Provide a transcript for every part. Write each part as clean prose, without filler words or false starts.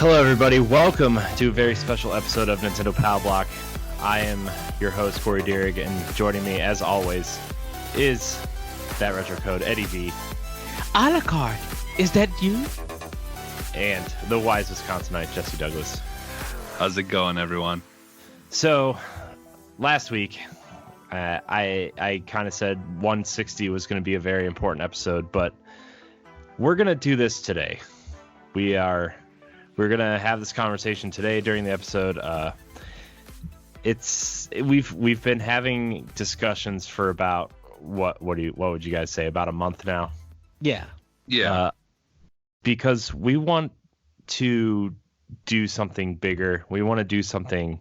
Hello, everybody. Welcome to a very special episode of Nintendo Pow Block. I am your host, Corey Dierig, and joining me, as always, is that retro code, Eddie V. A la carte. Is that you? And the wise Wisconsinite, Jesse Douglas. How's it going, everyone? So, last week, I kind of said 160 was going to be a very important episode, but we're going to do this today. We're gonna have this conversation today during the episode. We've been having discussions for about what would you guys say, about a month now? Yeah. Because we want to do something bigger. We want to do something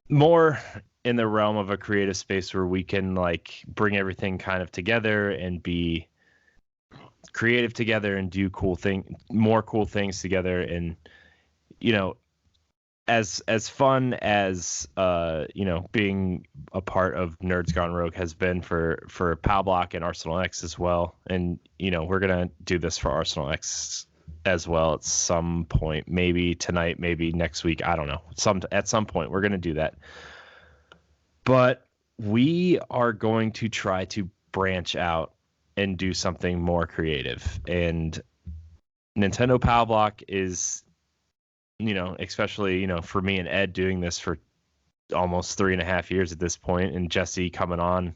more in the realm of a creative space where we can like bring everything kind of together and be creative together and do more cool things together. And as fun as being a part of Nerds Gone Rogue has been for Pow Block and Arsenal X as well, and we're gonna do this for Arsenal X as well at some point, maybe tonight, maybe next week, I don't know. At some point we're gonna do that, but we are going to try to branch out and do something more creative. And Nintendo Pow Block is, especially, for me and Ed doing this for almost 3.5 years at this point, and Jesse coming on,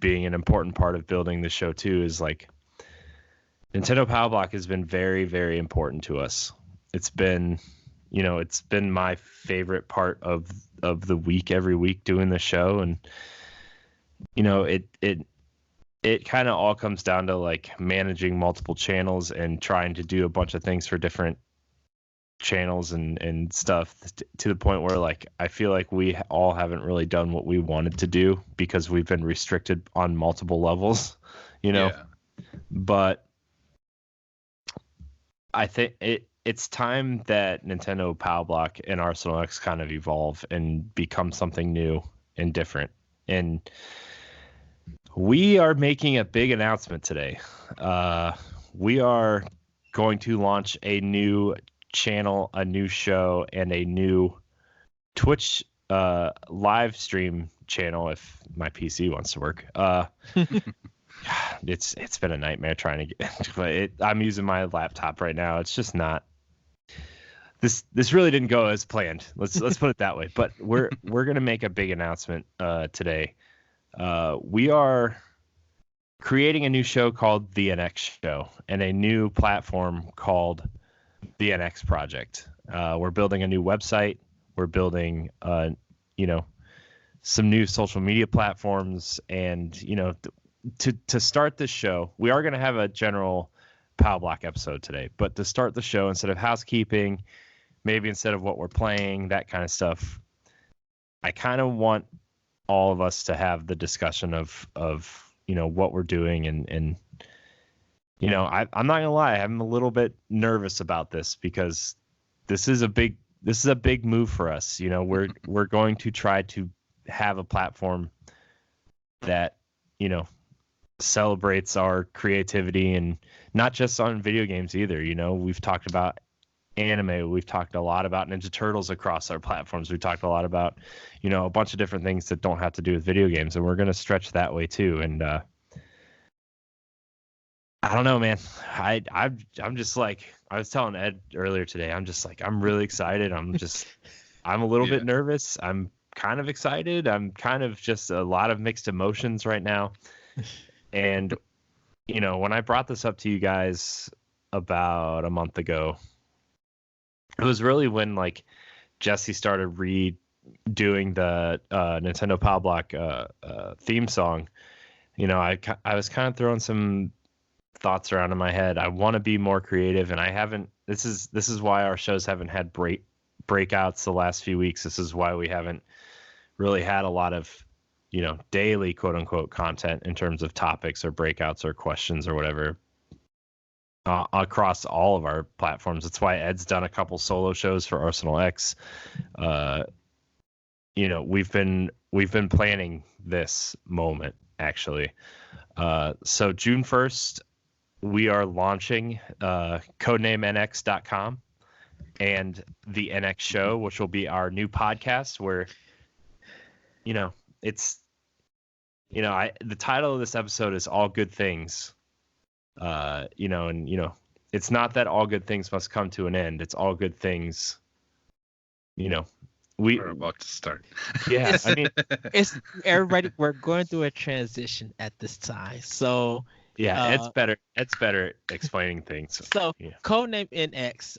being an important part of building the show too, is like Nintendo Pow Block has been very, very important to us. It's been, it's been my favorite part of the week, every week doing the show. And, it kind of all comes down to like managing multiple channels and trying to do a bunch of things for different channels and stuff, to the point where like I feel like we all haven't really done what we wanted to do because we've been restricted on multiple levels, Yeah. But I think it's time that Nintendo Pow Block and Arsenal X kind of evolve and become something new and different. And we are making a big announcement today. We are going to launch a new channel, a new show, and a new Twitch live stream channel if my PC wants to work. It's been a nightmare trying to get into it. I'm using my laptop right now. It's just not. This really didn't go as planned. Let's put it that way. But we're gonna make a big announcement today. We are creating a new show called The NX Show and a new platform called The NX Project. We're building a new website. We're building, some new social media platforms. And, to start this show, we are going to have a general Pow Block episode today. But to start the show, instead of housekeeping, maybe instead of what we're playing, that kind of stuff, I kind of want all of us to have the discussion of what we're doing. And I'm not gonna lie, I'm a little bit nervous about this because this is a big move for us. We're going to try to have a platform that celebrates our creativity, and not just on video games either. We've talked about anime, we've talked a lot about Ninja Turtles across our platforms, we've talked a lot about a bunch of different things that don't have to do with video games, and we're going to stretch that way too. And I don't know, man. I'm just like, I was telling Ed earlier today, I'm just like, I'm really excited. I'm a little bit nervous. I'm kind of excited. I'm kind of just a lot of mixed emotions right now. And when I brought this up to you guys about a month ago, it was really when like Jesse started redoing the Nintendo Pow Block theme song. I was kind of throwing some thoughts around in my head. I want to be more creative, and I haven't. This is why our shows haven't had breakouts the last few weeks. This is why we haven't really had a lot of daily quote unquote content in terms of topics or breakouts or questions or whatever. Across all of our platforms. That's why Ed's done a couple solo shows for Arsenal X. We've been planning this moment actually. So June 1st, we are launching codenamenx.com and the NX Show, which will be our new podcast where, it's, the title of this episode is All Good Things. It's not that all good things must come to an end. It's all good things, We're about to start. Yeah, I mean, It's everybody. We're going through a transition at this time, so yeah, it's better. It's better explaining things. So, yeah. Codename NX,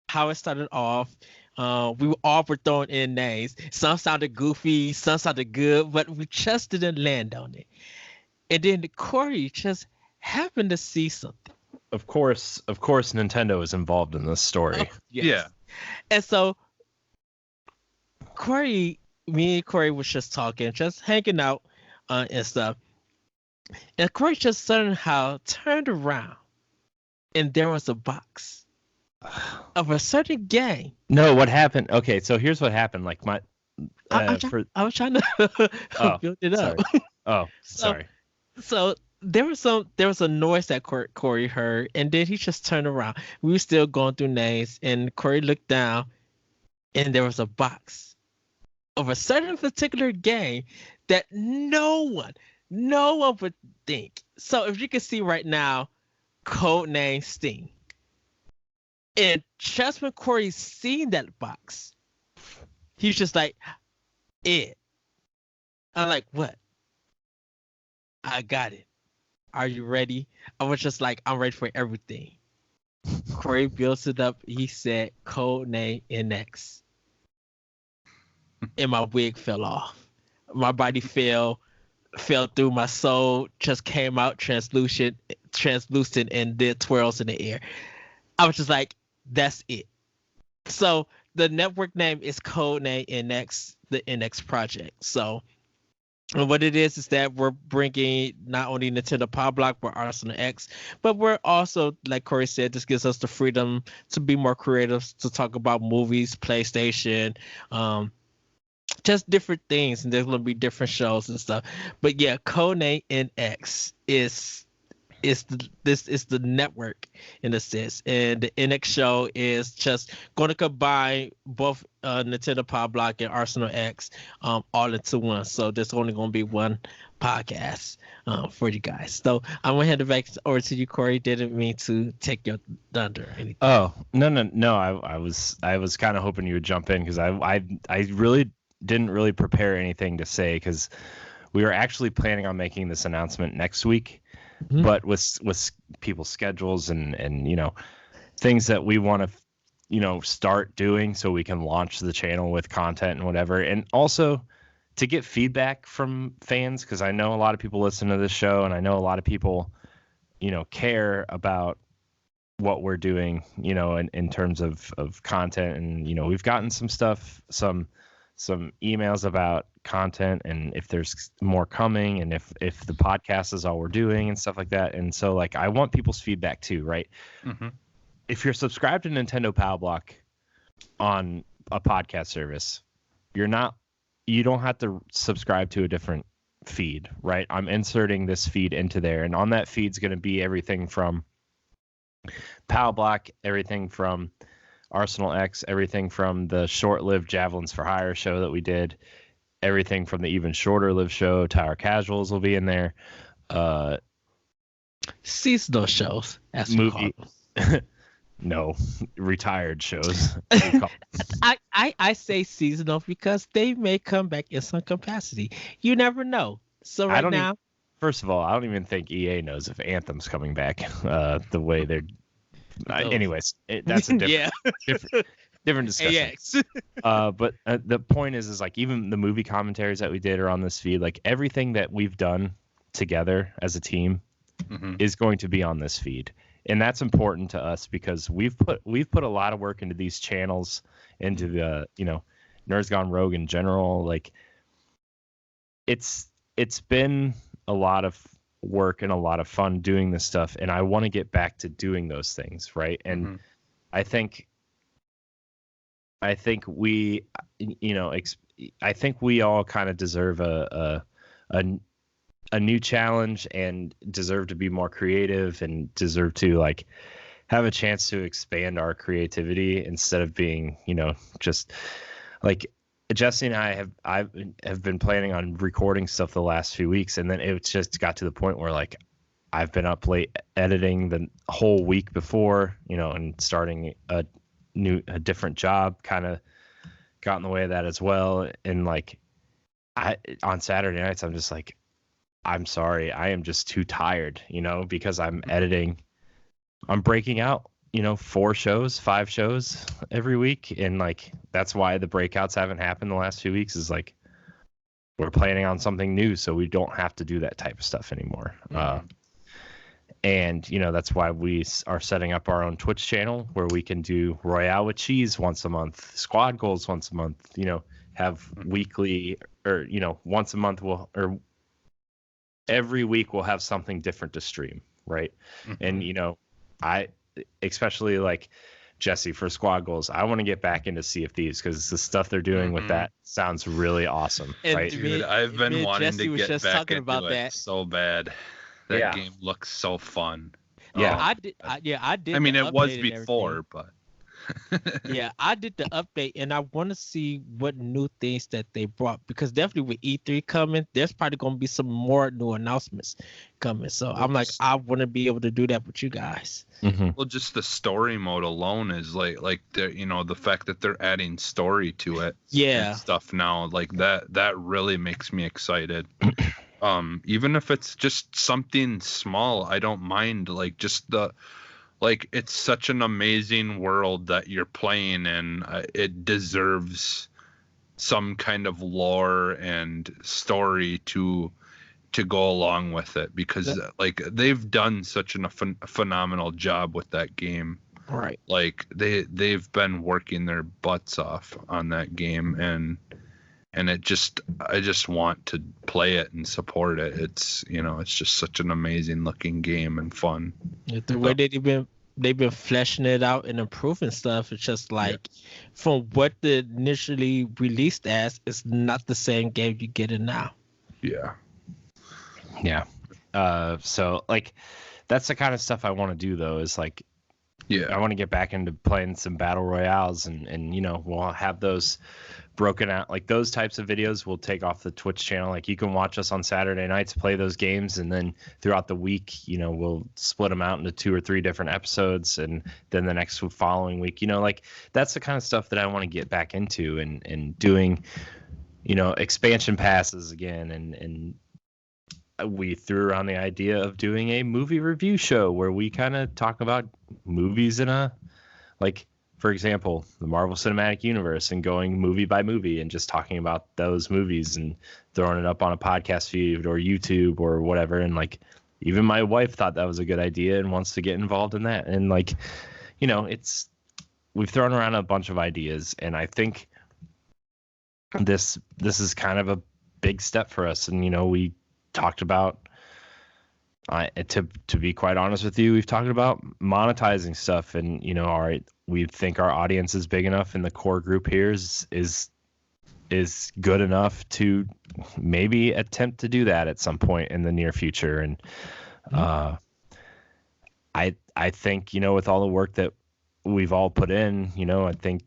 how it started off, we all were throwing in names. Some sounded goofy, some sounded good, but we just didn't land on it. And then Corey just happened to see something. Of course, Nintendo is involved in this story. Oh, yes. Yeah. And so, me and Corey was just talking, just hanging out and stuff. And Corey just somehow turned around and there was a box of a certain game. No, what happened? Okay, so here's what happened. Like I was trying to build it up. Sorry. Oh, sorry. So there was a noise that Corey heard, and then he just turned around. We were still going through names, and Corey looked down, and there was a box of a certain particular game that no one would think. So if you can see right now, Codename Sting. And just when Corey seen that box, he's just like, Ed. I'm like, what? I got it. Are you ready? I was just like, I'm ready for everything. Corey builds it up. He said, Codename NX. And my wig fell off. My body fell through. My soul just came out translucent, and did twirls in the air. I was just like, that's it. So the network name is Codename NX, the NX project. So what it is that we're bringing not only Nintendo Pow Block, but Arsenal X, but we're also, like Corey said, this gives us the freedom to be more creative, to talk about movies, PlayStation, just different things, and there's gonna be different shows and stuff. But yeah, Codename NX is the network in a sense, and the NX show is just going to combine both Nintendo Pow Block and Arsenal X all into one. So there's only going to be one podcast for you guys. So I'm gonna hand it back over to you, Corey. Didn't mean to take your thunder or anything. Oh, no. I was kind of hoping you would jump in because I really didn't really prepare anything to say because we were actually planning on making this announcement next week. Mm-hmm. But with people's schedules and things that we want to start doing so we can launch the channel with content and whatever, and also to get feedback from fans, because I know a lot of people listen to this show and I know a lot of people care about what we're doing in terms of content, and we've gotten some stuff, some emails about content and if there's more coming and if the podcast is all we're doing and stuff like that. And so like I want people's feedback too, right? Mm-hmm. If you're subscribed to Nintendo Pow Block on a podcast service, you don't have to subscribe to a different feed, right? I'm inserting this feed into there, and on that feed's going to be everything from Pow Block, everything from Arsenal X, everything from the short-lived Javelins for Hire show that we did, everything from the even shorter-lived show, Tower Casuals will be in there. Seasonal shows, as movie. No, retired shows. I say seasonal because they may come back in some capacity. You never know. So first of all, I don't even think EA knows if Anthem's coming back the way they're. Anyways, that's a different discussion. But the point is like even the movie commentaries that we did are on this feed. Like everything that we've done together as a team is going to be on this feed, and that's important to us because we've put a lot of work into these channels, into the Nerds Gone Rogue in general. Like it's been a lot of work and a lot of fun doing this stuff, and I want to get back to doing those things, right? And I think we I think we all kind of deserve a a new challenge and deserve to be more creative and deserve to like have a chance to expand our creativity instead of being, just like Jesse and I have been planning on recording stuff the last few weeks, and then it just got to the point where like I've been up late editing the whole week before, and starting a different job kind of got in the way of that as well. And like on Saturday nights, I'm just like, I'm sorry, I am just too tired, because I'm editing. I'm breaking out, 4 shows, 5 shows every week. And like, that's why the breakouts haven't happened the last few weeks is like, we're planning on something new. So we don't have to do that type of stuff anymore. And, that's why we are setting up our own Twitch channel where we can do Royale with Cheese once a month, Squad Goals once a month, have weekly or, once a month or every week we'll have something different to stream. Right. And, I, especially like Jesse for Squad Goals, I want to get back into Sea of Thieves because the stuff they're doing with that sounds really awesome. And right? Dude, I've been wanting Jesse to was get just back talking into about it that. so bad. That game looks so fun. Yeah. I did. I did. I mean, the it was update and before, everything. but Yeah, I did the update, and I want to see what new things that they brought because definitely with E3 coming, there's probably going to be some more new announcements coming. So I'm like, I want to be able to do that with you guys. Well, just the story mode alone is like the fact that they're adding story to it. Yeah. And stuff now like that really makes me excited. Even if it's just something small, I don't mind. Like just it's such an amazing world that you're playing in. It deserves some kind of lore and story to go along with it because like they've done such a phenomenal job with that game. Right. Like they've been working their butts off on that game and I just want to play it and support it. It's it's just such an amazing looking game and fun. The way they've been fleshing it out and improving stuff. It's just like from what they initially released as, it's not the same game you get it now. Yeah. Yeah. So like that's the kind of stuff I want to do though, is like I want to get back into playing some battle royales and we'll have those broken out, like those types of videos we'll take off the Twitch channel. Like you can watch us on Saturday nights play those games, and then throughout the week we'll split them out into 2 or 3 different episodes, and then the next following week like that's the kind of stuff that I want to get back into and doing expansion passes again, and we threw around the idea of doing a movie review show where we kind of talk about movies in a, like, for example, the Marvel Cinematic Universe, and going movie by movie and just talking about those movies and throwing it up on a podcast feed or YouTube or whatever. And like, even my wife thought that was a good idea and wants to get involved in that. And like, we've thrown around a bunch of ideas, and I think this is kind of a big step for us. And we talked about, to be quite honest with you, we've talked about monetizing stuff, and we think our audience is big enough, and the core group here is good enough to maybe attempt to do that at some point in the near future. And I think with all the work that we've all put in, I think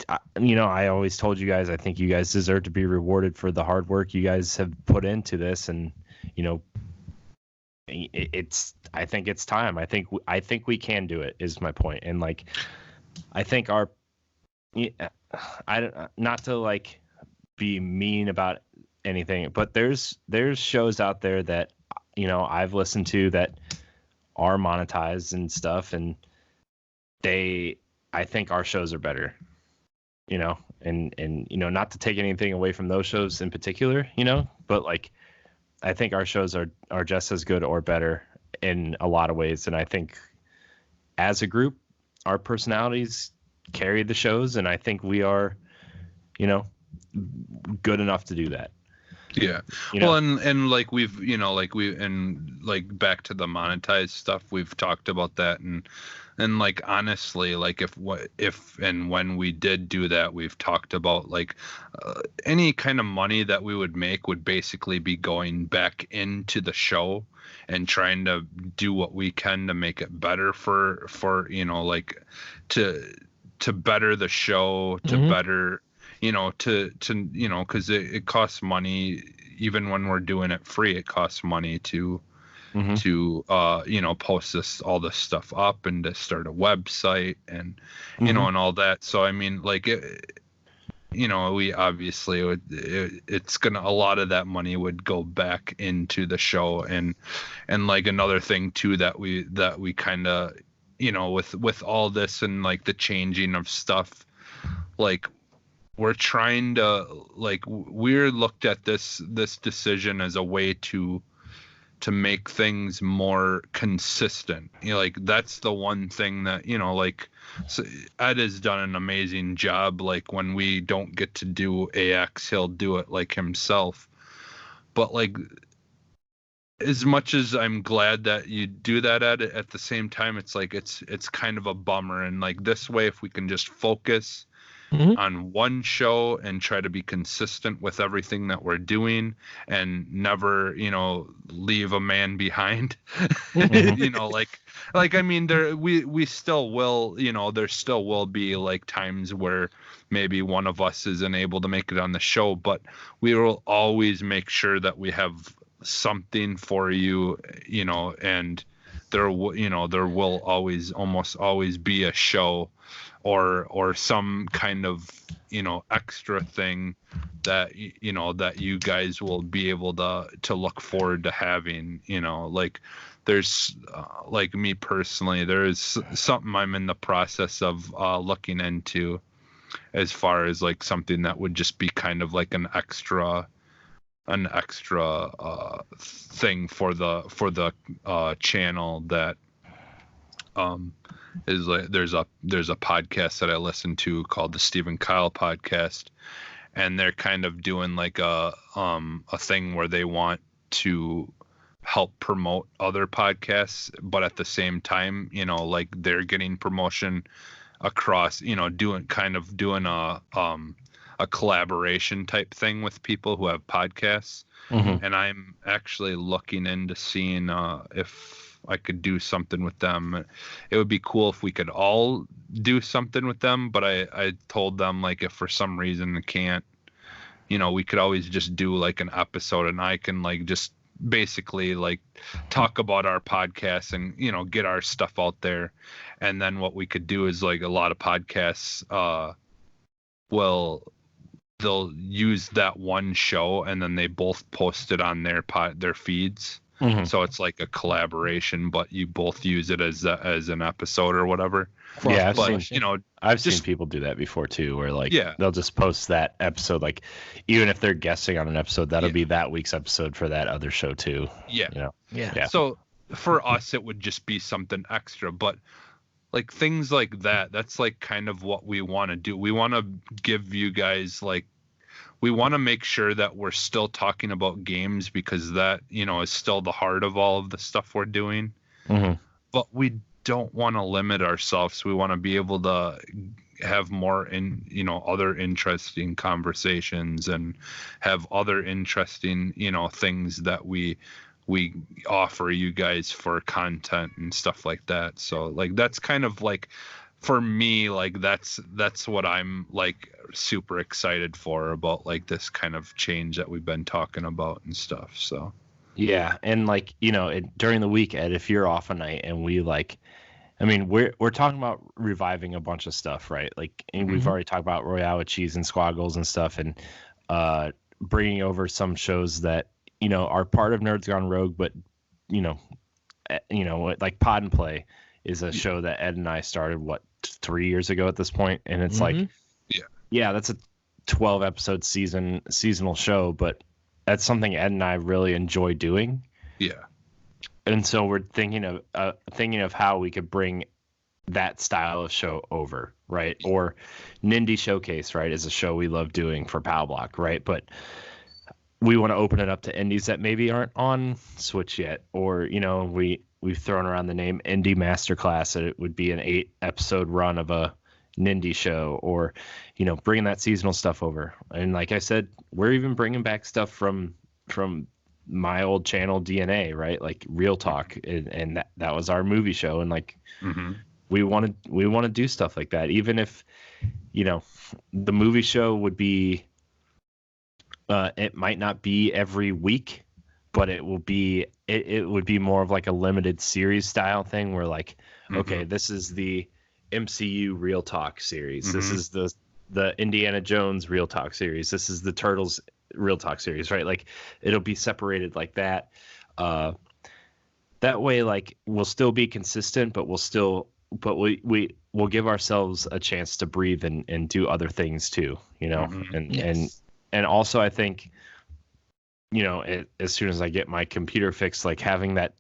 I always told you guys, I think you guys deserve to be rewarded for the hard work you guys have put into this. And I think it's time. I think we can do it, is my point. And like, I think not to like be mean about anything, but there's shows out there that I've listened to that are monetized and stuff, and I think our shows are better. And not to take anything away from those shows in particular, but like, I think our shows are just as good or better in a lot of ways. And I think as a group, our personalities carry the shows, and I think we are, good enough to do that. Yeah. You know? Well, and like we've, and like back to the monetized stuff, we've talked about that, and like honestly, like if and when we did do that, we've talked about like any kind of money that we would make would basically be going back into the show and trying to do what we can to make it better for like to better the show, to better because it costs money. Even when we're doing it free, it costs money to post all this stuff up and to start a website and and all that. So I mean, like we obviously it's gonna, a lot of that money would go back into the show. And like another thing too that we kind of with all this and like the changing of stuff, like we're trying to, like, we're looked at this decision as a way to make things more consistent. Like that's the one thing that like, so Ed has done an amazing job. Like when we don't get to do AX, he'll do it like himself. But like, as much as I'm glad that you do that, Ed, at the same time, it's like it's kind of a bummer. And like this way, if we can just focus on one show and try to be consistent with everything that we're doing and never leave a man behind, like I mean, we still will, there still will be like times where maybe one of us isn't able to make it on the show, but we will always make sure that we have something for you, and there will almost always be a show or some kind of extra thing that that you guys will be able to look forward to having. Like there's like me personally, there is something I'm in the process of looking into, as far as like something that would just be kind of like an extra thing for the channel that is like, there's a podcast that I listen to called the Stephen Kyle podcast, and they're kind of doing like a thing where they want to help promote other podcasts, but at the same time, like they're getting promotion across, doing a collaboration type thing with people who have podcasts. And I'm actually looking into seeing if I could do something with them. It would be cool if we could all do something with them, but I told them, like, if for some reason I can't, we could always just do like an episode and I can like just basically like talk about our podcast and get our stuff out there. And then what we could do is, like, a lot of podcasts they'll use that one show and then they both post it on their feeds. So it's like a collaboration, but you both use it as an episode or whatever. Yeah, I've just seen people do that before too, where like Yeah. they'll just post that episode, like even if they're guesting on an episode, that'll be that week's episode for that other show too. Yeah. Yeah. So for us, it would just be something extra, but like things like that's like kind of what we want to do. We want to give you guys, like, we want to make sure that we're still talking about games, because that, is still the heart of all of the stuff we're doing. But we don't want to limit ourselves. We want to be able to have more other interesting conversations and have other interesting, things that we offer you guys for content and stuff like that. So like, that's kind of like, for me, like that's what I'm like super excited for, about like this kind of change that we've been talking about and stuff. So yeah, and like during the week, Ed, if you're off a night and we like, I mean, we're talking about reviving a bunch of stuff, right? Like, and we've already talked about Royale with Cheese and Squaggles and stuff, and bringing over some shows that are part of Nerds Gone Rogue, but like Pod and Play is a show that Ed and I started 3 years ago at this point, and it's like, yeah, that's a 12 episode seasonal show, but that's something Ed and I really enjoy doing. Yeah. And so we're thinking of how we could bring that style of show over, right? Or Nindy Showcase, right, is a show we love doing for Pow Block, right? But we want to open it up to indies that maybe aren't on Switch yet, or we've thrown around the name Indie Masterclass. It would be an 8-episode run of a Nindy show, or bringing that seasonal stuff over. And like I said, we're even bringing back stuff from my old channel DNA, right? Like Real Talk, and that was our movie show, and like we want to do stuff like that, even if the movie show would be it might not be every week, but it would be more of like a limited series style thing where like okay, this is the MCU Real Talk series, this is the Indiana Jones Real Talk series, this is the Turtles Real Talk series, right? Like it'll be separated like that. That way, like we'll still be consistent, but we'll give ourselves a chance to breathe and do other things too, and also I think, as soon as I get my computer fixed, like having that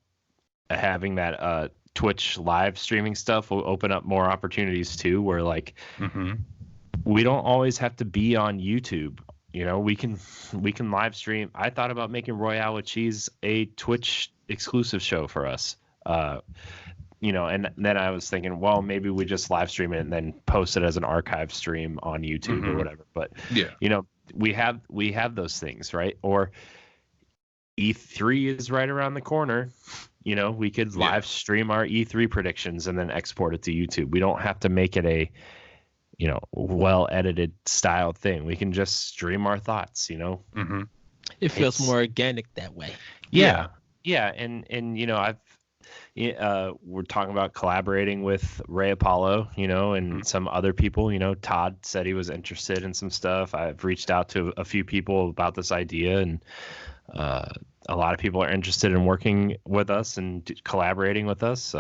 Twitch live streaming stuff will open up more opportunities too, where like we don't always have to be on YouTube. We can live stream. I thought about making Royale with Cheese a Twitch exclusive show for us. And then I was thinking, well, maybe we just live stream it and then post it as an archive stream on YouTube or whatever. But we have those things, right? Or E3 is right around the corner. We could live stream our E3 predictions and then export it to YouTube. We don't have to make it a well edited style thing. We can just stream our thoughts. It feels more organic that way. Yeah. And we're talking about collaborating with Ray Apollo, and some other people. Todd said he was interested in some stuff. I've reached out to a few people about this idea, and a lot of people are interested in working with us and collaborating with us.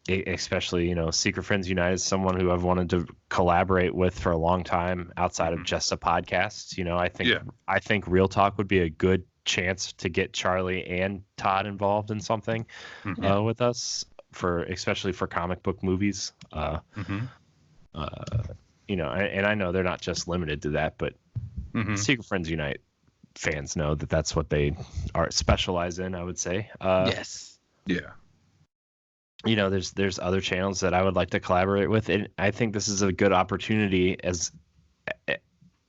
Especially, Secret Friends United is someone who I've wanted to collaborate with for a long time outside of just a podcast. I think Real Talk would be a good chance to get Charlie and Todd involved in something with us, especially for comic book movies. And I know they're not just limited to that, but Secret Friends Unite fans know that that's what they are specialize in, I would say. Yes. Yeah. There's other channels that I would like to collaborate with, and I think this is a good opportunity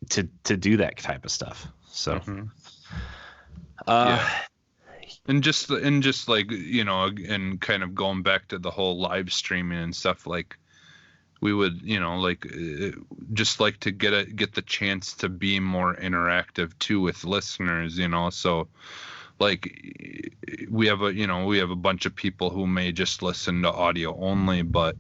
to do that type of stuff. So, and just like and kind of going back to the whole live streaming and stuff, like we would just like to get the chance to be more interactive too with listeners, so. Like we have a bunch of people who may just listen to audio only, but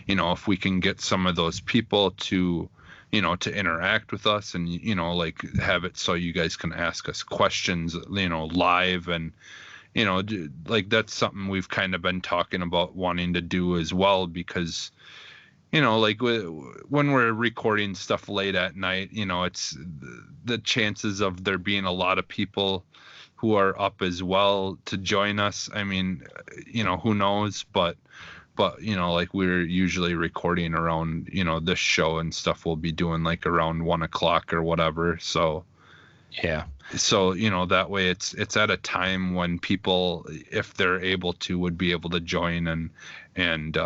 if we can get some of those people to to interact with us and like have it so you guys can ask us questions live, and like that's something we've kind of been talking about wanting to do as well, because like when we're recording stuff late at night, it's the chances of there being a lot of people who are up as well to join us. I mean, who knows, but like we're usually recording around, this show and stuff we'll be doing like around 1:00 or whatever. So, yeah. So, that way it's at a time when people, if they're able to, would be able to join and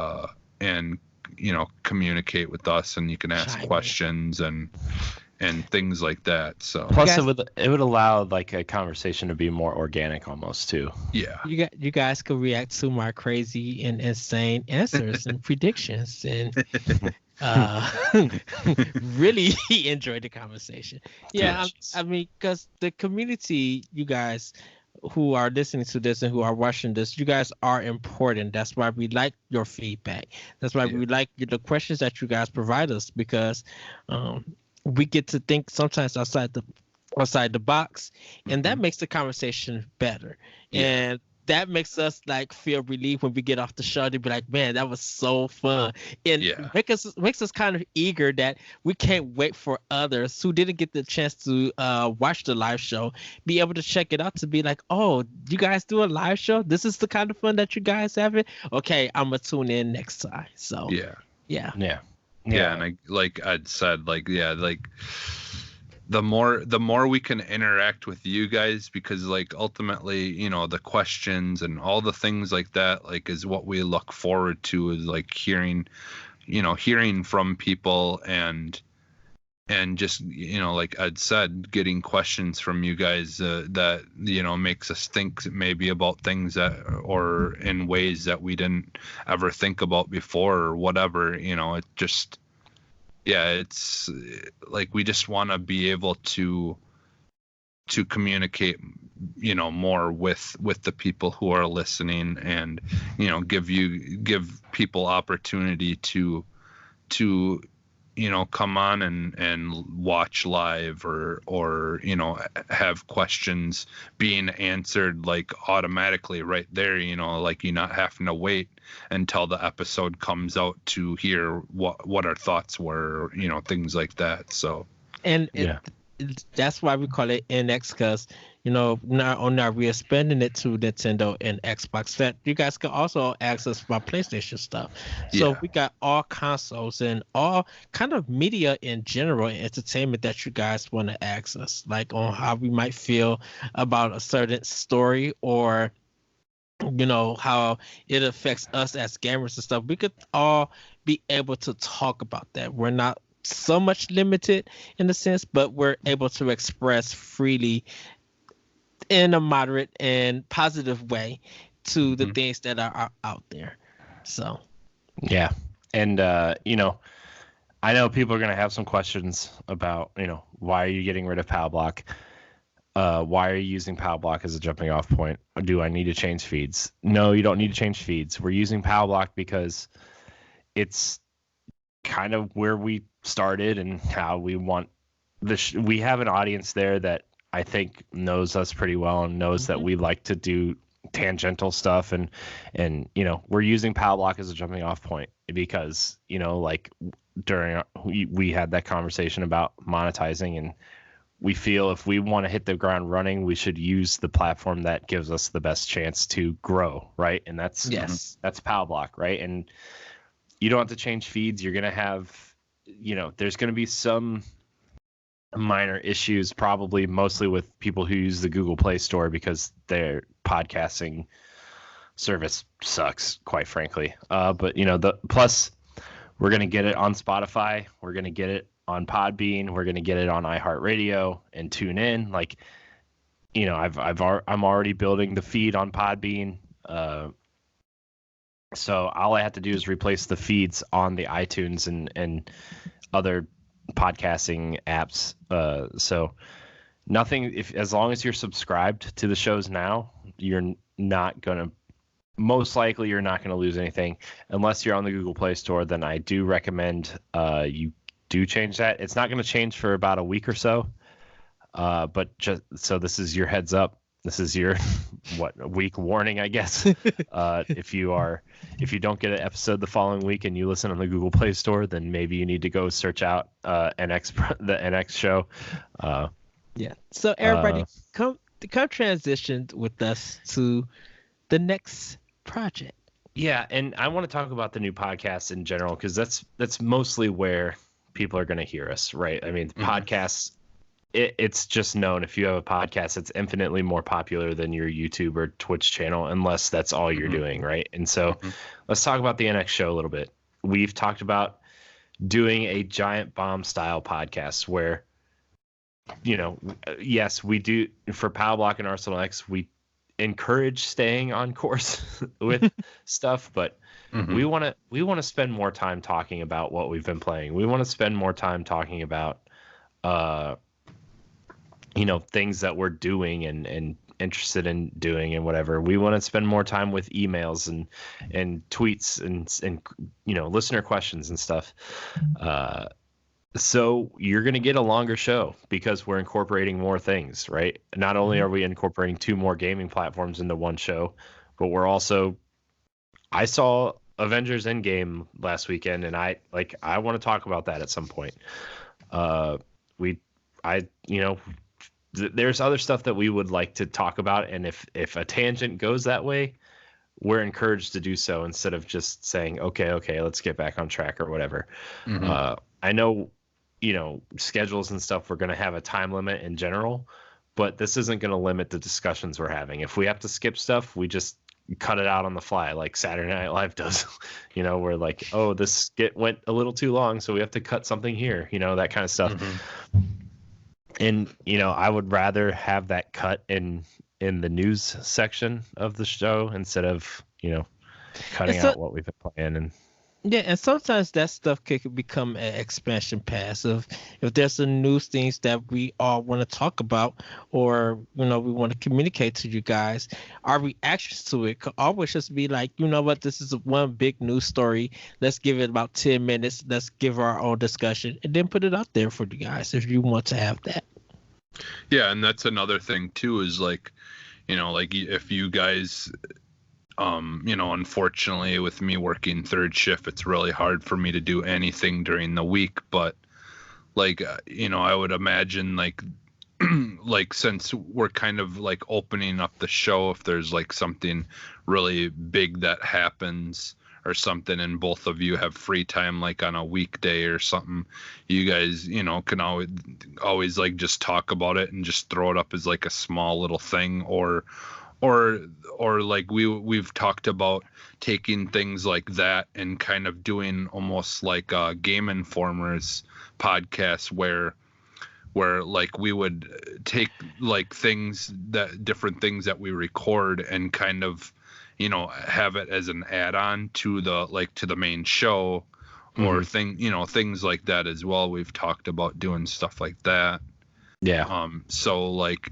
communicate with us, and you can ask questions and things like that. So plus it would allow like a conversation to be more organic almost too. Yeah. You guys could react to my crazy and insane answers and predictions, and really enjoy the conversation. Yeah, I mean, because the community, you guys who are listening to this and who are watching this, you guys are important. That's why we like your feedback. That's why we like the questions that you guys provide us, because we get to think sometimes outside the box, and that makes the conversation better. And that makes us like feel relieved when we get off the show to be like, man, that was so fun. And makes us kind of eager that we can't wait for others who didn't get the chance to watch the live show be able to check it out, to be like, oh, you guys do a live show? This is the kind of fun that you guys having? Okay, I'm gonna tune in next time. So yeah, and like I'd said, like the more we can interact with you guys, because like ultimately, you know, the questions and all the things like that, like, is what we look forward to, is like hearing from people, and just, you know, like Ed said, getting questions from you guys that, you know, makes us think maybe about things that, or in ways that we didn't ever think about before, or whatever, you know. It just, yeah, it's like we just want to be able to communicate, you know, more with the people who are listening, and, you know, give people opportunity to you know, come on and watch live, or you know, have questions being answered like automatically right there, you know, like you're not having to wait until the episode comes out to hear what our thoughts were, you know, things like that. So And Yeah. that's why we call it NX, because, you know, not only are we expanding it to Nintendo and Xbox, that you guys can also access my PlayStation stuff. So Yeah. we got all consoles and all kind of media in general and entertainment that you guys want to access, like on how we might feel about a certain story, or, you know, how it affects us as gamers and stuff. We could all be able to talk about that. We're not so much limited in a sense, but we're able to express freely in a moderate and positive way to the things that are out there. So Yeah. And, you know, I know people are going to have some questions about, you know, why are you getting rid of Pow Block? Why are you using Pow Block as a jumping off point? Or do I need to change feeds? No, you don't need to change feeds. We're using Pow Block because it's kind of where we started and how we want we have an audience there that I think knows us pretty well and knows that we like to do tangential stuff, and you know, we're using Pow Block as a jumping off point because, you know, like we had that conversation about monetizing, and we feel if we want to hit the ground running, we should use the platform that gives us the best chance to grow, right? And that's Pow Block, right? And you don't have to change feeds. You're going to have, you know, there's going to be some minor issues, probably mostly with people who use the Google Play Store, because their podcasting service sucks, quite frankly. But, you know, plus we're going to get it on Spotify. We're going to get it on Podbean. We're going to get it on iHeartRadio and TuneIn. Like, you know, I'm already building the feed on Podbean. So all I have to do is replace the feeds on the iTunes and other podcasting apps. So nothing, as long as you're subscribed to the shows now, you're not going to, most likely you're not going to lose anything unless you're on the Google Play Store. Then I do recommend you do change that. It's not going to change for about a week or so. But just so this is your heads up. This is your a week warning, I guess. If you don't get an episode the following week and you listen on the Google Play Store, then maybe you need to go search out the NX show. Yeah. So everybody, come transition with us to the next project. Yeah, and I want to talk about the new podcast in general, because that's mostly where people are going to hear us, right? I mean, podcasts. It's just known, if you have a podcast, it's infinitely more popular than your YouTube or Twitch channel, unless that's all you're doing, right? And so let's talk about the NX show a little bit. We've talked about doing a giant bomb style podcast where, you know, yes, we do for Pow Block and Arsenal X, we encourage staying on course with stuff, but we want to spend more time talking about what we've been playing. We want to spend more time talking about you know, things that we're doing and interested in doing and whatever. We want to spend more time with emails and tweets and you know, listener questions and stuff. So you're going to get a longer show because we're incorporating more things, right? Not only are we incorporating 2 more gaming platforms into one show, but we're also, I saw Avengers Endgame last weekend, and I want to talk about that at some point. You know, there's other stuff that we would like to talk about, and if a tangent goes that way, we're encouraged to do so instead of just saying okay, let's get back on track or whatever. I know schedules and stuff, we're going to have a time limit in general, but this isn't going to limit the discussions we're having. If we have to skip stuff, we just cut it out on the fly, like Saturday Night Live does. We're like, oh, this skit went a little too long, so we have to cut something here, that kind of stuff. And I would rather have that cut in the news section of the show instead of cutting out what we've been playing. And yeah, and sometimes that stuff could become an expansion pass if there's some news things that we all want to talk about, or we want to communicate to you guys. Our reactions to it could always just be like, what, this is one big news story. Let's give it about 10 minutes. Let's give our own discussion and then put it out there for you guys if you want to have that. Yeah, and that's another thing too, is like, like if you guys, unfortunately with me working third shift, it's really hard for me to do anything during the week. But like, I would imagine like, like since we're kind of like opening up the show, if there's like something really big that happens or something, and both of you have free time, like on a weekday or something, you guys, can always like just talk about it and just throw it up as like a small little thing, or like we've talked about taking things like that and kind of doing almost like a Game Informers podcast where like we would take like different things that we record and kind of have it as an add-on to the main show, or things like that as well. We've talked about doing stuff like that. Yeah. So like,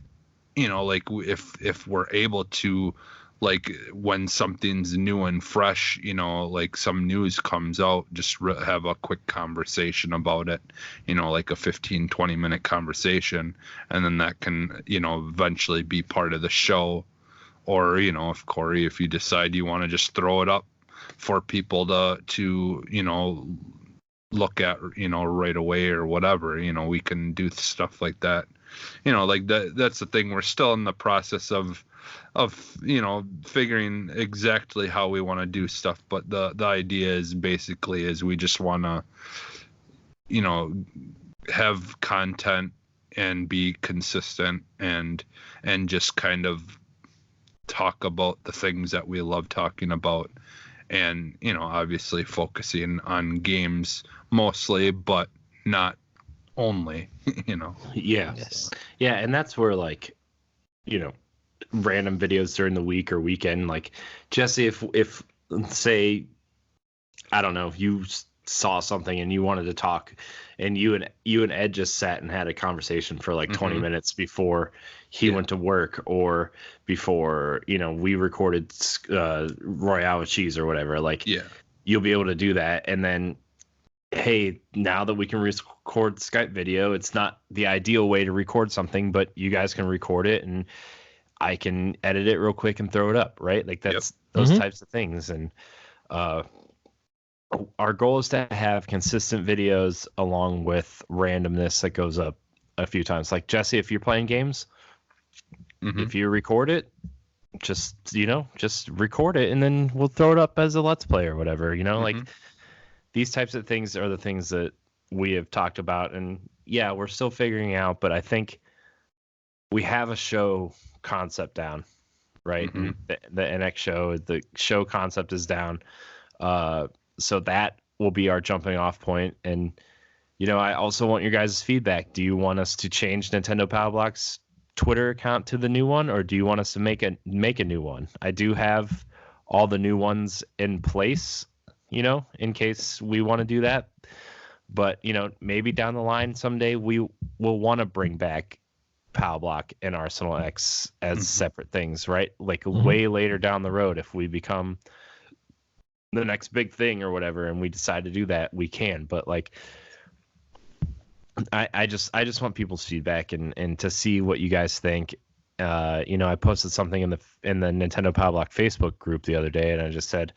like if we're able to, like when something's new and fresh, like some news comes out, just have a quick conversation about it, like a 15-20 minute conversation, and then that can, eventually be part of the show. Or, if Corey, if you decide you want to just throw it up for people to look at, right away or whatever, we can do stuff like that. Like that's the thing. We're still in the process of figuring exactly how we want to do stuff. But the idea is basically is we just want to, have content and be consistent and just kind of talk about the things that we love talking about, and obviously focusing on games mostly, but not only. Yes. Yeah, and that's where like random videos during the week or weekend, like Jesse, if say, I don't know, you saw something and you wanted to talk, and you and Ed just sat and had a conversation for like 20 minutes before he went to work, or before we recorded Royale with cheese or whatever, like you'll be able to do that. And then, hey, now that we can record Skype video, it's not the ideal way to record something, but you guys can record it and I can edit it real quick and throw it up, right? Like that's those types of things. And our goal is to have consistent videos along with randomness that goes up a few times. Like Jesse, if you're playing games, if you record it, just record it and then we'll throw it up as a Let's Play or whatever, like these types of things are the things that we have talked about. And yeah, we're still figuring out, but I think we have a show concept down, right? The NX show, the show concept is down. So that will be our jumping off point. And, I also want your guys' feedback. Do you want us to change Nintendo Pow Block's Twitter account to the new one, or do you want us to make a new one? I do have all the new ones in place, in case we want to do that. But, maybe down the line someday we will want to bring back Pow Block and Arsenal X as separate things, right? Like way later down the road, if we become the next big thing or whatever, and we decide to do that, we can. But like, I just want people's feedback and to see what you guys think. I posted something in the Nintendo Pow Block Facebook group the other day, and I just said,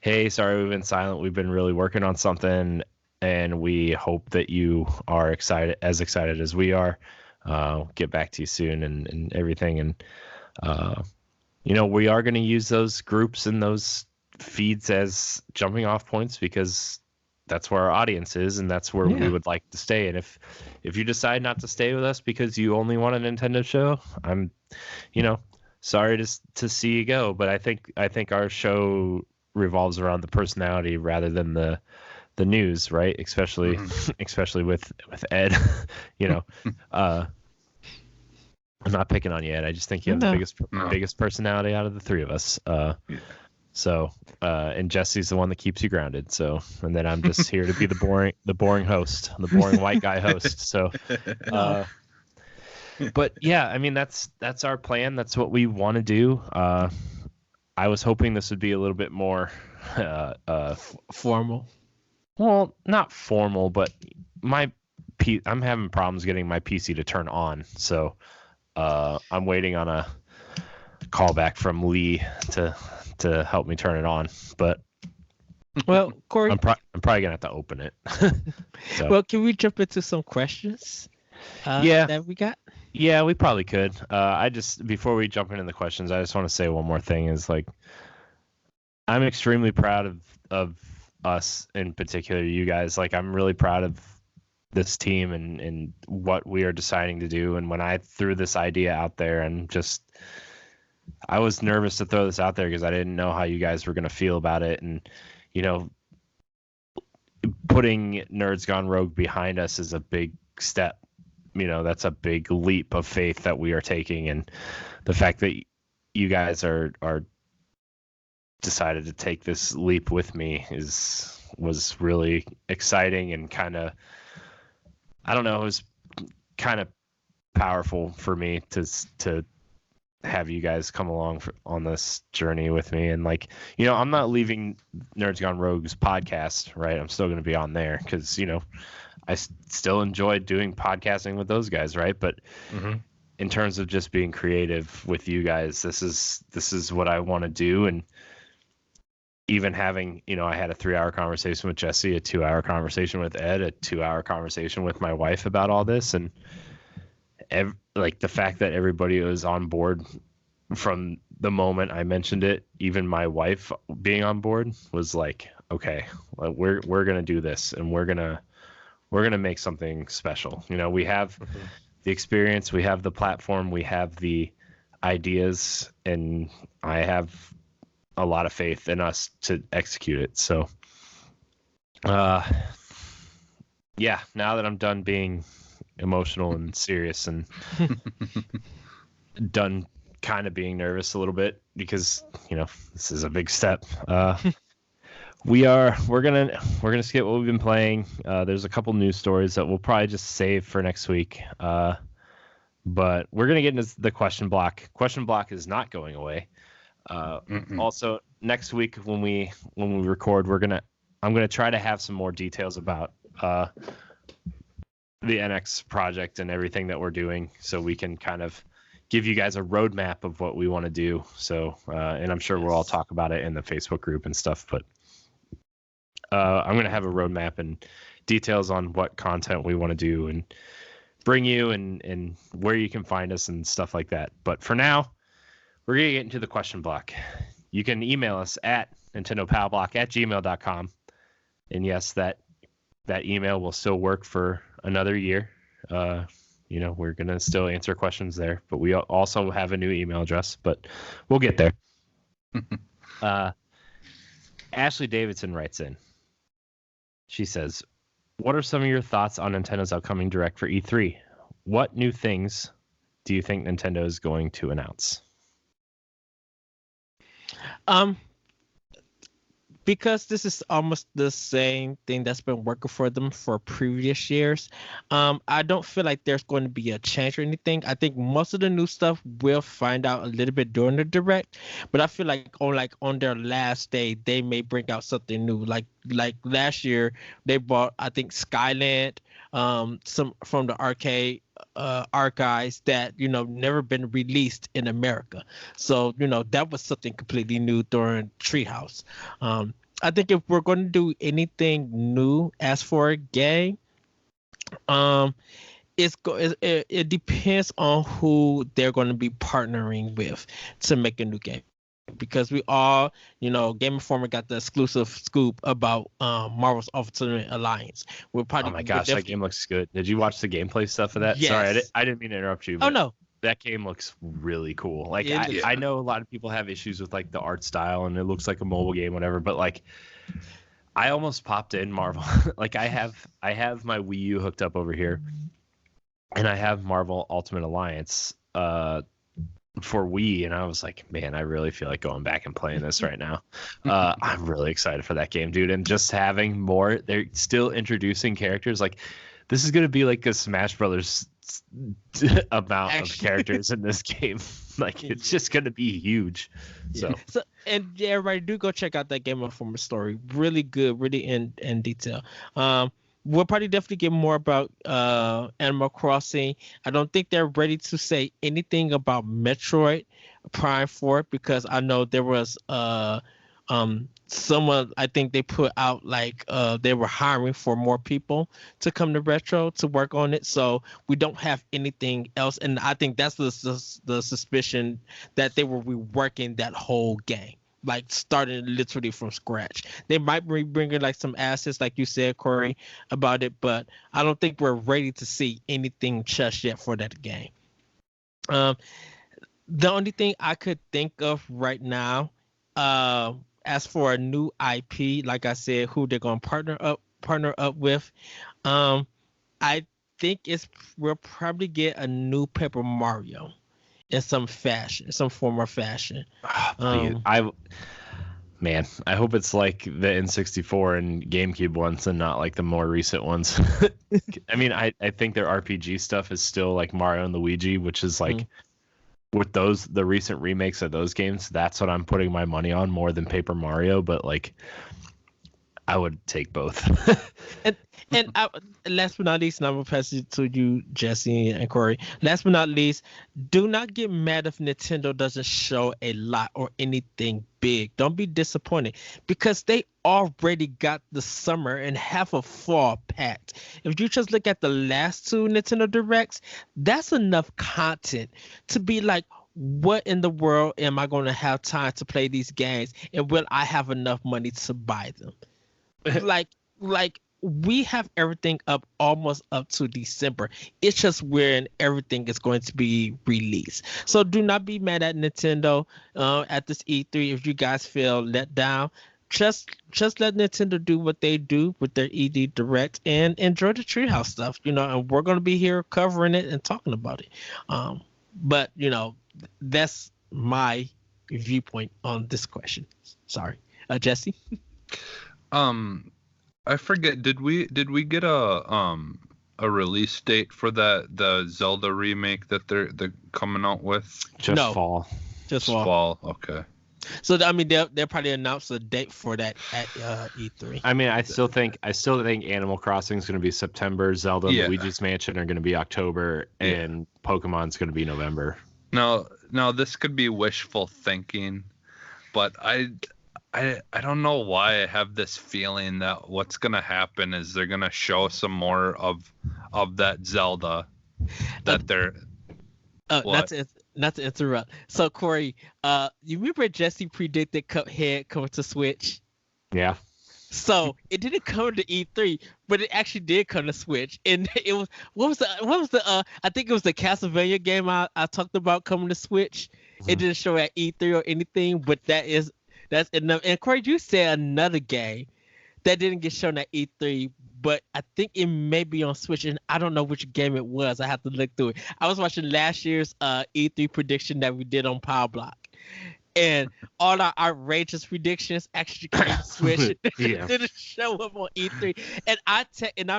hey, sorry we've been silent. We've been really working on something, and we hope that you are excited as we are. Get back to you soon and everything. And, we are going to use those groups and those feeds as jumping off points, because that's where our audience is, and that's where we would like to stay. And if you decide not to stay with us because you only want a Nintendo show, I'm, sorry to see you go. But I think our show revolves around the personality rather than the news, right? Especially with Ed. I'm not picking on you, Ed. I just think you have the biggest personality out of the three of us. So, and Jesse's the one that keeps you grounded. So, and then I'm just here to be the boring host, the boring white guy host. So, but yeah, I mean, that's our plan. That's what we want to do. I was hoping this would be a little bit more formal. Well, not formal, but I'm having problems getting my PC to turn on. So, I'm waiting on a callback from Lee to help me turn it on, but well, Corey, I'm probably gonna have to open it. So. Well, can we jump into some questions? That we got. Yeah, we probably could. Before we jump into the questions, I just want to say one more thing. Is like, I'm extremely proud of us in particular, you guys. Like, I'm really proud of this team and what we are deciding to do. And when I threw this idea out there, and I was nervous to throw this out there because I didn't know how you guys were going to feel about it. And, putting Nerds Gone Rogue behind us is a big step. That's a big leap of faith that we are taking. And the fact that you guys are decided to take this leap with me was really exciting and kind of, I don't know, it was kind of powerful for me to have you guys come along on this journey with me. And I'm not leaving Nerds Gone Rogue's podcast, right? I'm still going to be on there because, I still enjoyed doing podcasting with those guys, right? But in terms of just being creative with you guys, this is what I want to do. And even having, I had a 3-hour conversation with Jesse, a 2-hour conversation with Ed, a 2-hour conversation with my wife about all this. And the fact that everybody was on board from the moment I mentioned it, even my wife being on board, was like, okay, we're going to do this, and we're going to make something special. We have the experience, we have the platform, we have the ideas, and I have a lot of faith in us to execute it. So, now that I'm done being emotional and serious and done kind of being nervous a little bit, because this is a big step, we're gonna skip what we've been playing. There's a couple news stories that we'll probably just save for next week, but we're gonna get into the question block. Question block is not going away. Also, next week when we record, I'm gonna try to have some more details about the NX project and everything that we're doing, so we can kind of give you guys a roadmap of what we want to do. So, and I'm sure we'll all talk about it in the Facebook group and stuff, but I'm going to have a roadmap and details on what content we want to do and bring you, and where you can find us and stuff like that. But for now, we're going to get into the question block. You can email us at nintendopowblock@gmail.com. And yes, that email will still work for another year. We're going to still answer questions there, but we also have a new email address, but we'll get there. Ashley Davidson writes in. She says, what are some of your thoughts on Nintendo's upcoming Direct for E3? What new things do you think Nintendo is going to announce? Because this is almost the same thing that's been working for them for previous years, I don't feel like there's going to be a change or anything. I think most of the new stuff we'll find out a little bit during the Direct, but I feel like on their last day they may bring out something new. Like last year they brought, I think, Skyland, some from the arcade archives that never been released in America. So that was something completely new during Treehouse. I think if we're going to do anything new as for a game, it depends on who they're going to be partnering with to make a new game. because we all, Game Informer got the exclusive scoop about Marvel's Ultimate Alliance. Oh my gosh, that game looks good. Did you watch the gameplay stuff of that? Yes. Sorry, I didn't mean to interrupt you. Oh no, that game looks really cool. Like It I know a lot of people have issues with like the art style and it looks like a mobile game, whatever. But like, I almost popped in Marvel. Like I have my Wii U hooked up over here, and I have Marvel Ultimate Alliance for Wii, and I was like, man, I really feel like going back and playing this right now. I'm really excited for that game, dude. And just having more, they're still introducing characters. Like, this is gonna be like a Smash Brothers amount of characters in this game. Like, it's just gonna be huge. So and everybody do go check out that Game Informer story. Really good, really in detail. We'll probably definitely get more about Animal Crossing. I don't think they're ready to say anything about Metroid Prime 4 because I know there was someone, I think they put out like they were hiring for more people to come to Retro to work on it. So we don't have anything else. And I think that's the suspicion that they were reworking that whole game. Like starting literally from scratch. They might be bringing like some assets, like you said, Corey, about it, but I don't think we're ready to see anything just yet for that game. The only thing I could think of right now, as for a new IP, like I said, who they're gonna partner up with, I think we'll probably get a new Paper Mario. In some form or fashion. I hope it's like the N64 and GameCube ones and not like the more recent ones. I mean, I think their RPG stuff is still like Mario and Luigi, which is like with the recent remakes of those games, that's what I'm putting my money on more than Paper Mario, but like I would take both. And last but not least, and I'm going to pass it to you, Jesse and Corey. Last but not least, do not get mad if Nintendo doesn't show a lot or anything big. Don't be disappointed because they already got the summer and half of fall packed. If you just look at the last two Nintendo Directs, that's enough content to be like, what in the world am I going to have time to play these games? And will I have enough money to buy them? like we have everything up almost up to December. It's just when everything is going to be released. So do not be mad at Nintendo at this E3 if you guys feel let down. Just let Nintendo do what they do with their ED Direct and enjoy the Treehouse stuff, and we're going to be here covering it and talking about it. But, that's my viewpoint on this question. Sorry. Jesse? I forget. Did we get a release date for the Zelda remake that they're coming out with? Just fall. Just fall. Okay. So I mean, they'll probably announce a date for that at E3. I mean, I still think Animal Crossing is going to be September. Zelda and Luigi's Mansion are going to be October, and Pokemon's going to be November. Now this could be wishful thinking, but I don't know why I have this feeling that what's gonna happen is they're gonna show some more of that Zelda that they're. Not to interrupt. So Corey, you remember Jesse predicted Cuphead coming to Switch? Yeah. So it didn't come to E3, but it actually did come to Switch, and it was what was the I think it was the Castlevania game I talked about coming to Switch. It didn't show at E3 or anything, but that's enough. And Corey, you said another game that didn't get shown at E3, but I think it may be on Switch, and I don't know which game it was. I have to look through it. I was watching last year's E3 prediction that we did on Pow Block, and all our outrageous predictions actually came to Switch. It didn't show up on E3. And I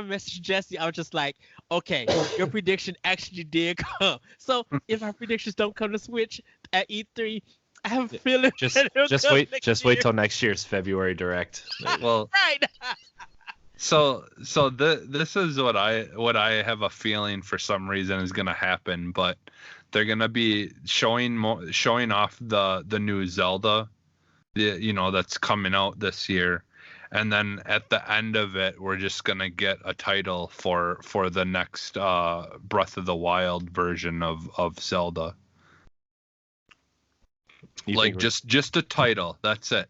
messaged Jesse. I was just like, okay, your prediction actually did come. So if our predictions don't come to Switch at E3, I have a feeling. Just wait till next year's February Direct. Well, right. So this is what I have a feeling for some reason is gonna happen, but they're gonna be showing off the new Zelda, that's coming out this year, and then at the end of it, we're just gonna get a title for the next Breath of the Wild version of Zelda. Like just a title. That's it.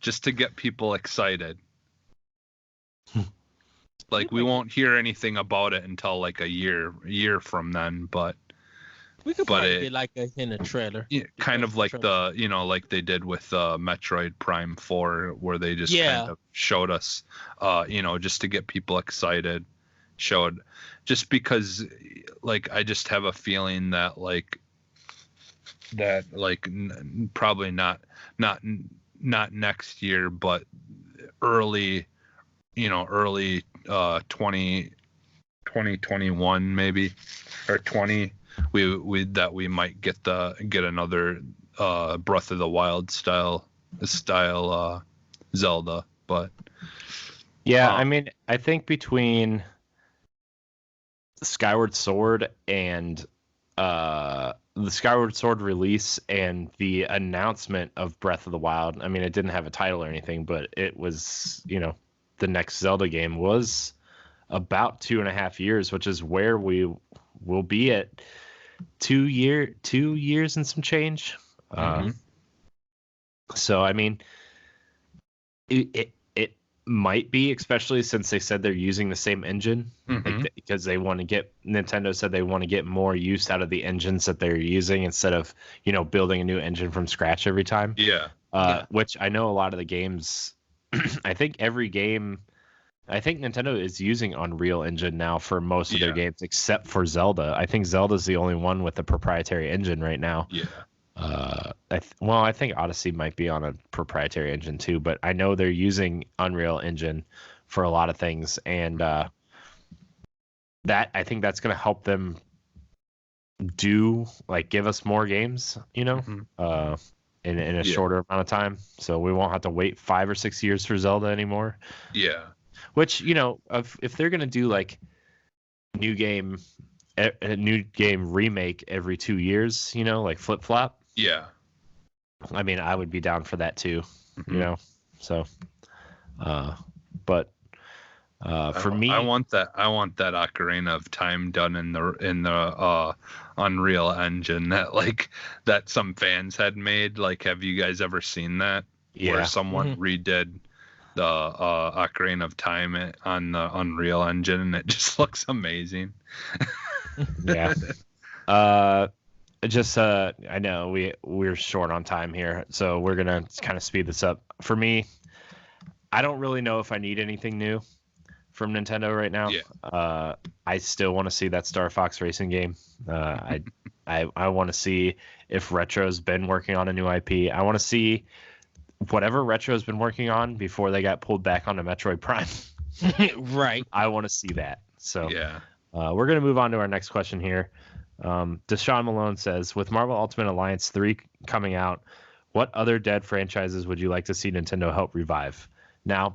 Just to get people excited. Like we won't hear anything about it until like a year from then, but we could probably get like a hint of trailer. Yeah, kind of like the like they did with Metroid Prime 4, where they just kind of showed us, just to get people excited. Showed just because like I just have a feeling that probably not next year, but early 2021 maybe, or 20, we might get another Breath of the Wild style Zelda. But yeah, I mean, I think between Skyward Sword and the Skyward Sword release and the announcement of Breath of the Wild, I mean, it didn't have a title or anything, but it was, the next Zelda game was about 2.5 years, which is where we will be at 2 years and some change. So, I mean, it might be, especially since they said they're using the same engine, because Nintendo said they want to get more use out of the engines that they're using instead of, building a new engine from scratch every time. Yeah. Which I know a lot of the games, I think Nintendo is using Unreal Engine now for most of their games, except for Zelda. I think Zelda's the only one with a proprietary engine right now. Yeah. I think Odyssey might be on a proprietary engine too, but I know they're using Unreal Engine for a lot of things, and I think that's going to help them give us more games, in a shorter amount of time, so we won't have to wait 5 or 6 years for Zelda anymore. Yeah. Which, if they're going to do like a new game remake every 2 years, like flip flop. Yeah. I mean, I would be down for that too, so, but for me, I want that Ocarina of Time done in the Unreal Engine that some fans had made. Like, have you guys ever seen that? Yeah. Where someone redid the Ocarina of Time on the Unreal Engine, and it just looks amazing. Yeah. I know we're short on time here, so we're gonna kind of speed this up. For me, I don't really know if I need anything new from Nintendo right now. Yeah. I still want to see that Star Fox Racing game. I want to see if Retro's been working on a new IP. I want to see whatever Retro's been working on before they got pulled back onto Metroid Prime. Right. I want to see that. So yeah. We're gonna move on to our next question here. Deshaun Malone says, with Marvel Ultimate Alliance 3 coming out, what other dead franchises would you like to see Nintendo help revive? Now,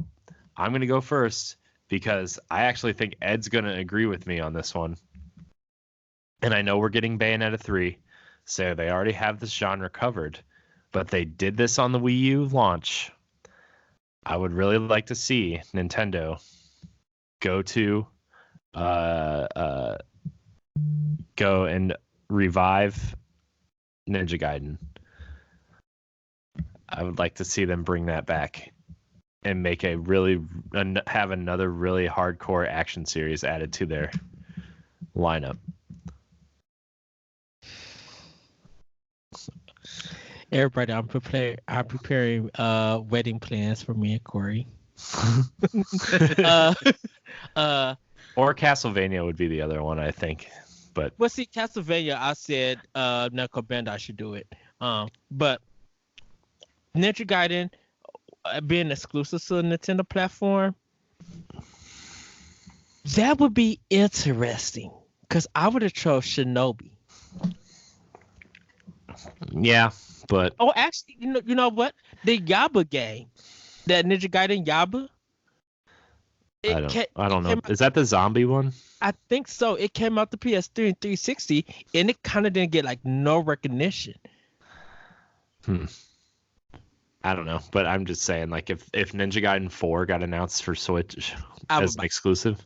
I'm going to go first because I actually think Ed's going to agree with me on this one. And I know we're getting Bayonetta 3, so they already have this genre covered, but they did this on the Wii U launch. I would really like to see Nintendo go and revive Ninja Gaiden. I would like to see them bring that back and make have another really hardcore action series added to their lineup. Everybody, I'm preparing wedding plans for me and Corey. Or Castlevania would be the other one, I think. But see, Castlevania, I said Namco Bandai should do it. But Ninja Gaiden being exclusive to the Nintendo platform, that would be interesting. Because I would have chose Shinobi. Yeah, but actually, you know what? The Yaba game, that Ninja Gaiden Yaba. I don't know. Is that the zombie one? I think so. It came out the PS3 and 360, and it kind of didn't get no recognition. I don't know, but I'm just saying, if Ninja Gaiden 4 got announced for Switch as an exclusive,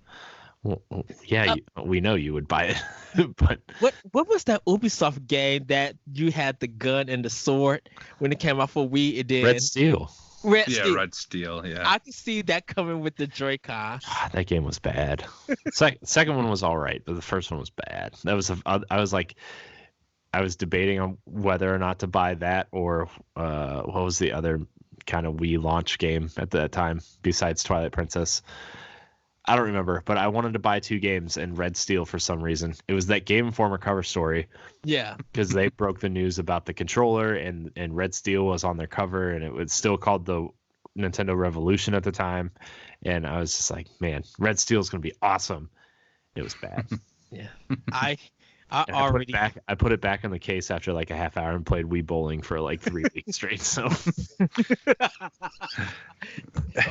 Well, yeah, we know you would buy it, but What was that Ubisoft game that you had the gun and the sword when it came out for Wii? It did Red Steel. Red Yeah, Steel. Red Steel. Yeah. I could see that coming with the Joy-Con. That game was bad. Second one was all right, but the first one was bad. I was debating on whether or not to buy that or what was the other kind of Wii launch game at that time besides Twilight Princess. I don't remember, but I wanted to buy two games and Red Steel for some reason. It was that Game Informer cover story. Yeah. Because they broke the news about the controller and Red Steel was on their cover and it was still called the Nintendo Revolution at the time. And I was just like, man, Red Steel is going to be awesome. It was bad. Yeah. I put it back in the case after like a half hour and played Wii Bowling for like 3 weeks straight. So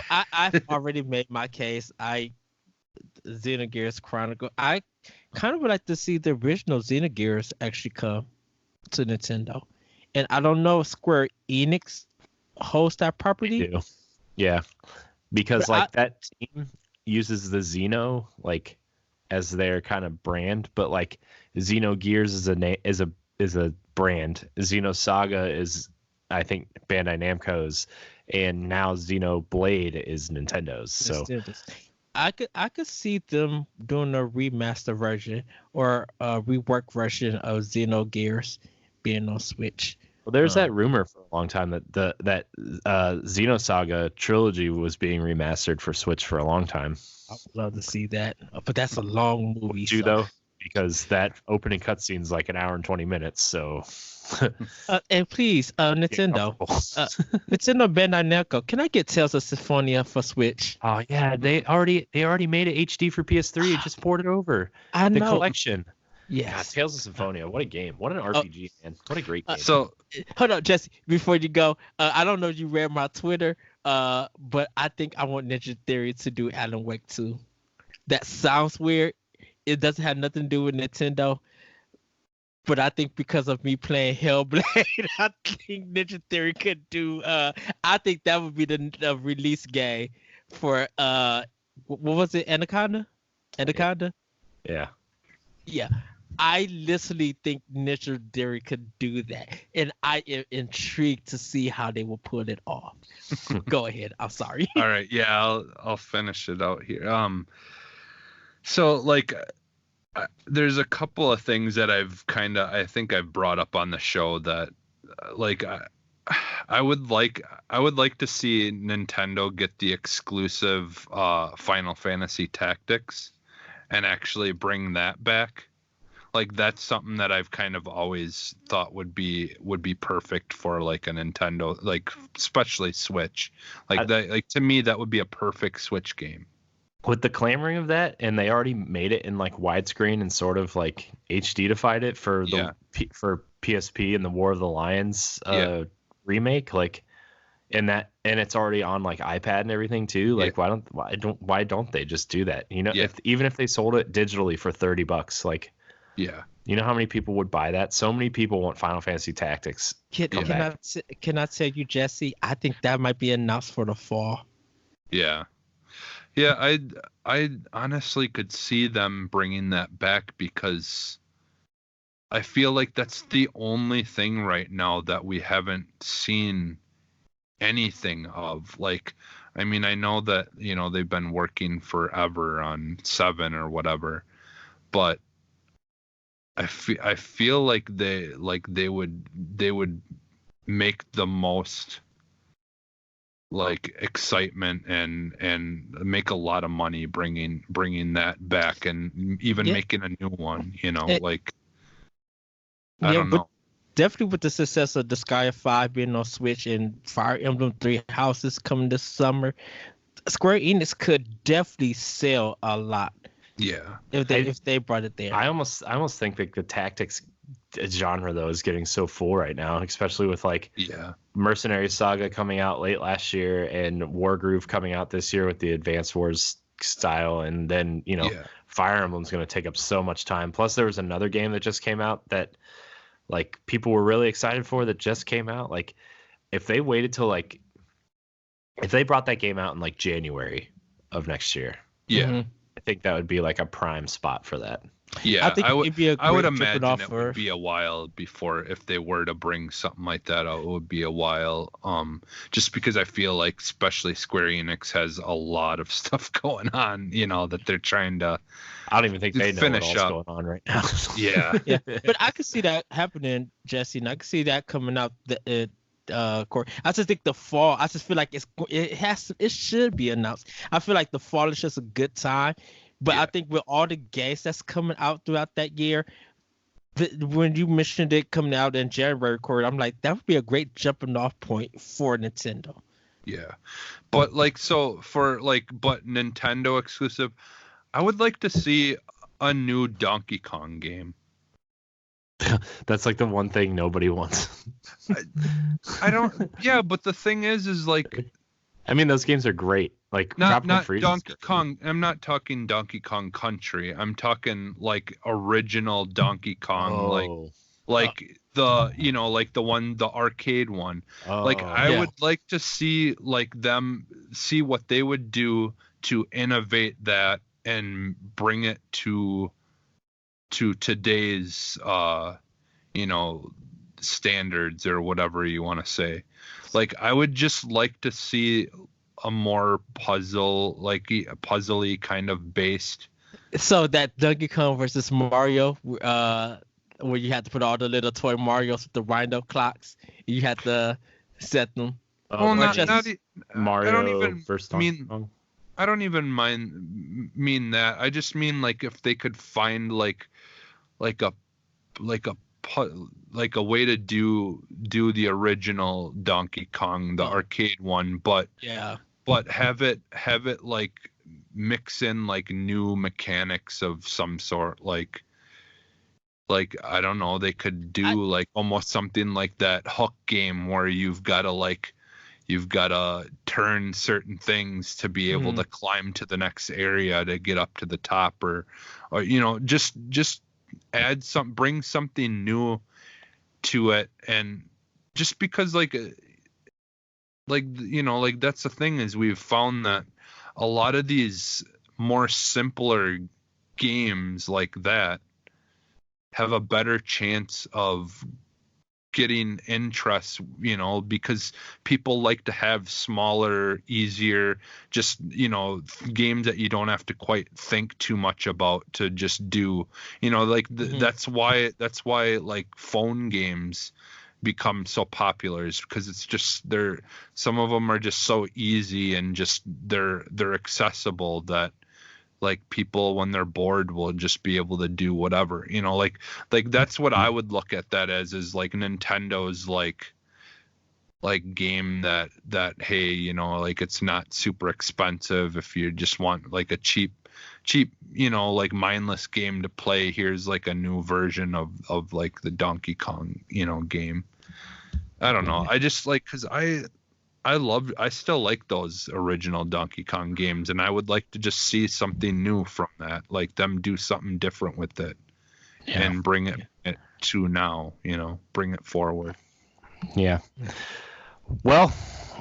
I've already made my case. Xenogears Chronicle. I kind of would like to see the original Xenogears actually come to Nintendo. And I don't know if Square Enix hosts that property. do. Yeah. Because But that team uses the Xeno like as their kind of brand, but like Xenogears is a brand. Xenosaga is I think Bandai Namco's, and now Xenoblade is Nintendo's. So I could see them doing a remaster version or a rework version of Xenogears being on Switch. well, there's that rumor for a long time that that Xenosaga trilogy was being remastered for Switch for a long time. I would love to see that, but that's a long movie. Though, because that opening cutscene's like an hour and 20 minutes. So, and please, Nintendo, Nintendo Bandai Namco, can I get Tales of Symphonia for Switch? Oh yeah, they already made it HD for PS3 and just ported over. I know. The collection. Yes. God, Tales of Symphonia, what a game! What an RPG, man! What a great game. So Hold on, Jesse. Before you go, I don't know if you read my Twitter, but I think I want Ninja Theory to do Alan Wake 2. That sounds weird. It doesn't have nothing to do with Nintendo, but I think because of me playing Hellblade, I think Ninja Theory could do. I think that would be the release game for what was it? Anaconda. Yeah. Yeah. I literally think Ninja Theory could do that, and I am intrigued to see how they will pull it off. Go ahead. I'm sorry. all right, yeah, I'll finish it out here. So like, there's a couple of things that I think I've brought up on the show that, like, I would like to see Nintendo get the exclusive Final Fantasy Tactics, and actually bring that back. Like that's something that I've kind of always thought would be perfect for like a Nintendo, like especially Switch. Like to me that would be a perfect Switch game. With the clamoring of that, and they already made it in like widescreen and sort of like HD-defied it for the for PSP and the War of the Lions remake, like, and it's already on like iPad and everything too. Like why don't they just do that? You know, even if they sold it digitally for $30, like. Yeah. You know how many people would buy that? So many people want Final Fantasy Tactics. Can I tell you, Jesse? I think that might be announced for the fall. Yeah. Yeah, I honestly could see them bringing that back because I feel like that's the only thing right now that we haven't seen anything of. Like, I mean, I know that, you know, they've been working forever on 7 or whatever, but I feel like they would make the most like excitement and make a lot of money bringing that back and even making a new one, you know, like I don't know. Definitely with the success of Disgaea 5 being on Switch and Fire Emblem 3 Houses coming this summer, Square Enix could definitely sell a lot. Yeah, if they brought it there. I almost think that the tactics genre though is getting so full right now, especially with like Mercenary Saga coming out late last year and Wargroove coming out this year with the Advance Wars style, and then Fire Emblem's going to take up so much time. Plus there was another game that just came out that like people were really excited for that just came out. Like if they waited till like if they brought that game out in like January of next year. Yeah. Mm-hmm. think that would be like a prime spot for that. Yeah, I think it'd be a I would great jumping imagine off it for. would be a while before, if they were to bring something like that out, it would be a while. Just because I feel like especially Square Enix has a lot of stuff going on, that they're trying to I don't even think they know what finish all's up. going on right now. Yeah. Yeah, but I could see that happening, Jesse, and I could see that coming out Corey. I just think the fall. I just feel like it should be announced. I feel like the fall is just a good time, but I think with all the games that's coming out throughout that year, when you mentioned it coming out in January, Corey, I'm like, that would be a great jumping off point for Nintendo. Yeah, but but Nintendo exclusive, I would like to see a new Donkey Kong game. That's like the one thing nobody wants. I don't. Yeah, but the thing is like, I mean, those games are great. Like not Tropical Donkey Kong. I'm not talking Donkey Kong Country. I'm talking like original Donkey Kong, like the the arcade one. Like I would like to see see what they would do to innovate that and bring it to today's standards, or whatever you want to say. Like I would just like to see a more puzzly kind of based. So that Donkey Kong versus Mario, where you had to put all the little toy Marios with the wind up clocks, you had to set them. Mario versus Donkey Kong. I don't even mean that. I just mean like if they could find like a way to do the original Donkey Kong, the arcade one, but have it like mix in like new mechanics of some sort, like I don't know, they could do like almost something like that Hook game where you've got to turn certain things to be able to climb to the next area to get up to the top, or just add bring something new to it. And just because that's the thing, is we've found that a lot of these more simpler games like that have a better chance of getting interest, because people like to have smaller, easier, just games that you don't have to quite think too much about to just do, that's why like phone games become so popular, is because it's just some of them are just so easy and just they're accessible that like people when they're bored will just be able to do whatever, like that's what I would look at that as, is like Nintendo's like game that hey, like it's not super expensive. If you just want like a cheap like mindless game to play, here's like a new version of like the Donkey Kong game. I don't know, I just like, because I still like those original Donkey Kong games, and I would like to just see something new from that, like them do something different with it and bring it to now, bring it forward. Yeah. Well,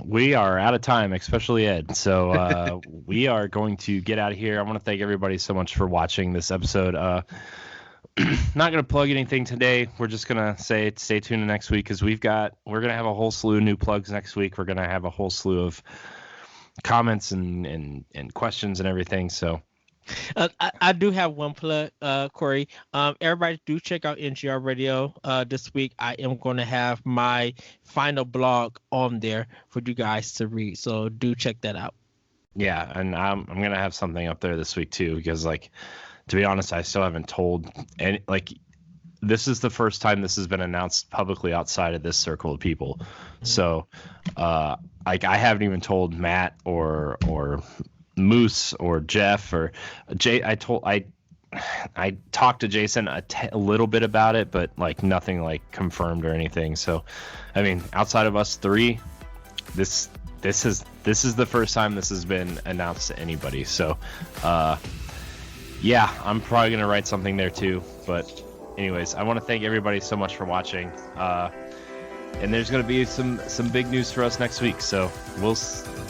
we are out of time, especially Ed. So we are going to get out of here. I want to thank everybody so much for watching this episode. Not going to plug anything today. We're just going to say stay tuned next week, because we're going to have a whole slew of new plugs next week. We're going to have a whole slew of comments and questions and everything. So I do have one plug, Corey. Everybody do check out NGR Radio this week. I am going to have my final blog on there for you guys to read. So do check that out. Yeah, and I'm going to have something up there this week too, because like, to be honest, I still haven't told any, like, this is the first time this has been announced publicly outside of this circle of people. So, like, I haven't even told Matt or Moose or Jeff or Jay. I talked to Jason a little bit about it, but like nothing like confirmed or anything. So, I mean, outside of us three, this is the first time this has been announced to anybody. So, yeah, I'm probably going to write something there too. But anyways, I want to thank everybody so much for watching. and there's going to be some big news for us next week. So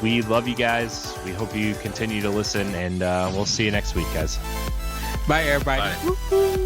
we love you guys. We hope you continue to listen, and we'll see you next week, guys. Bye, everybody. Bye.